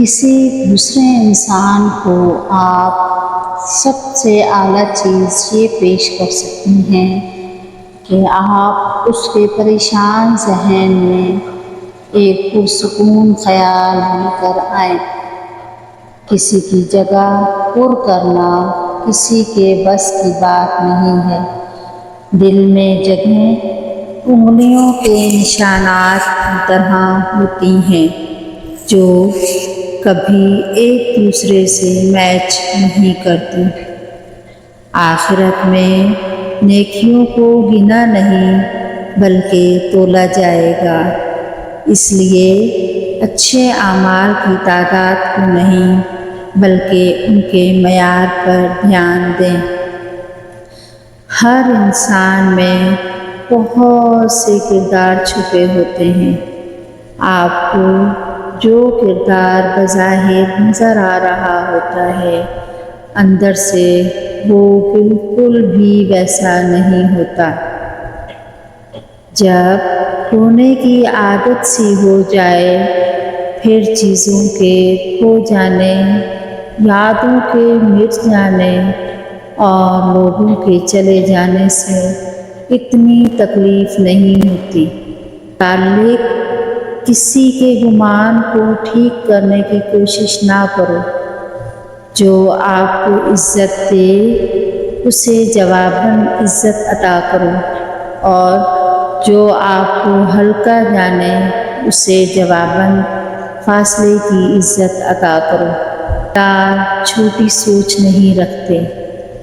کسی دوسرے انسان کو آپ سب سے اعلیٰ چیز یہ پیش کر سکتی ہیں کہ آپ اس کے پریشان ذہن میں ایک پرسکون خیال لے کر آئیں۔ کسی کی جگہ پر کرنا کسی کے بس کی بات نہیں ہے۔ دل میں جگہیں انگلیوں کے نشانات کی طرح ہوتی ہیں جو کبھی ایک دوسرے سے میچ نہیں کرتی۔ آخرت میں نیکیوں کو گنا نہیں بلکہ تولا جائے گا، اس لیے اچھے اعمال کی تعداد کو نہیں بلکہ ان کے معیار پر دھیان دیں۔ ہر انسان میں بہت سے کردار چھپے ہوتے ہیں۔ آپ کو جو کردار بظاہر نظر آ رہا ہوتا ہے، اندر سے وہ بالکل بھی ویسا نہیں ہوتا۔ جب رونے کی عادت سی ہو جائے، پھر چیزوں کے کھو جانے، یادوں کے مٹ جانے اور لوگوں کے چلے جانے سے اتنی تکلیف نہیں ہوتی۔ متعلق کسی کے گمان کو ٹھیک کرنے کی کوشش نہ کرو۔ جو آپ کو عزت دے اسے جواباً عزت عطا کرو، اور جو آپ کو ہلکا جانے اسے جواباً فاصلے کی عزت عطا کرو۔ اللہ چھوٹی سوچ نہیں رکھتے،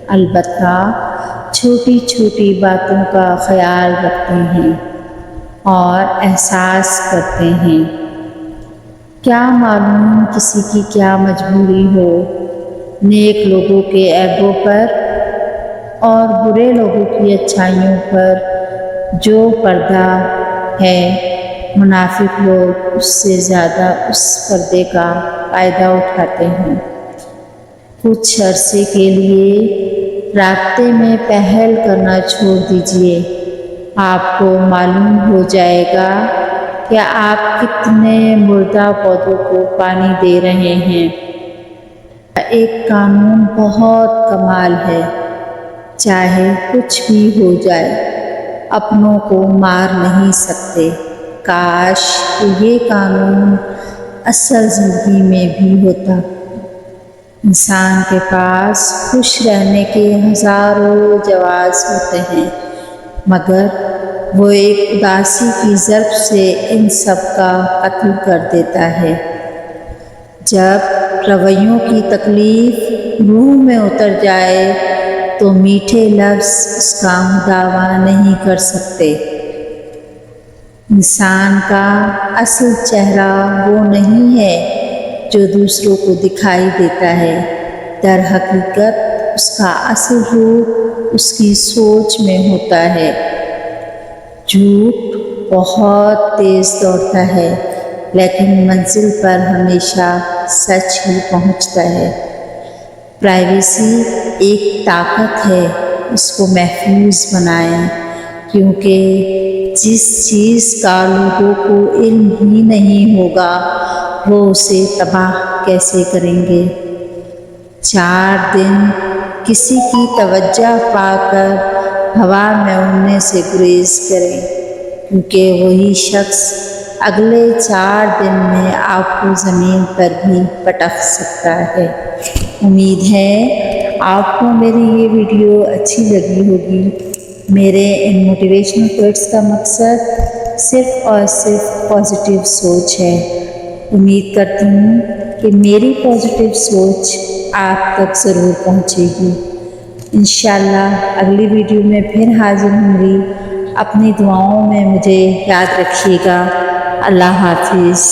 البتہ چھوٹی چھوٹی باتوں کا خیال رکھتے ہیں اور احساس کرتے ہیں۔ کیا معلوم کسی کی کیا مجبوری ہو، نیک لوگوں کے عیبوں پر اور برے لوگوں کی اچھائیوں پر جو پردہ ہے، منافق لوگ اس سے زیادہ اس پردے کا فائدہ اٹھاتے ہیں۔ کچھ عرصے کے لیے رابطے میں پہل کرنا چھوڑ دیجیے، آپ کو معلوم ہو جائے گا کہ آپ کتنے مردہ پودوں کو پانی دے رہے ہیں۔ ایک قانون بہت کمال ہے، چاہے کچھ بھی ہو جائے اپنوں کو مار نہیں سکتے۔ کاش کہ یہ قانون اصل زندگی میں بھی ہوتا۔ انسان کے پاس خوش رہنے کے ہزاروں جواز ہوتے ہیں، مگر وہ ایک اداسی کی ضرب سے ان سب کا قتل کر دیتا ہے۔ جب رویوں کی تکلیف روح میں اتر جائے تو میٹھے لفظ اس کا مداوع نہیں کر سکتے۔ انسان کا اصل چہرہ وہ نہیں ہے جو دوسروں کو دکھائی دیتا ہے، در حقیقت اس کا اصل روپ اس کی سوچ میں ہوتا ہے۔ جھوٹ بہت تیز دوڑتا ہے لیکن منزل پر ہمیشہ سچ ہی پہنچتا ہے۔ پرائیویسی ایک طاقت ہے، اس کو محفوظ بنائیں، کیونکہ جس چیز کا لوگوں کو علم ہی نہیں ہوگا وہ اسے تباہ کیسے کریں گے۔ 4 دن کسی کی توجہ پا کر ہوا میں اڑنے سے گریز کریں، کیونکہ وہی شخص اگلے 4 دن میں آپ کو زمین پر بھی پٹک سکتا ہے۔ امید ہے آپ کو میری یہ ویڈیو اچھی لگی ہوگی۔ میرے ان موٹیویشنل کوٹس کا مقصد صرف اور صرف پازیٹیو سوچ ہے۔ امید کرتی ہوں کہ میری پازیٹیو سوچ آپ تک ضرور پہنچے گی۔ انشاءاللہ اگلی ویڈیو میں پھر حاضر ہوں گی۔ اپنی دعاؤں میں مجھے یاد رکھیے گا۔ اللہ حافظ۔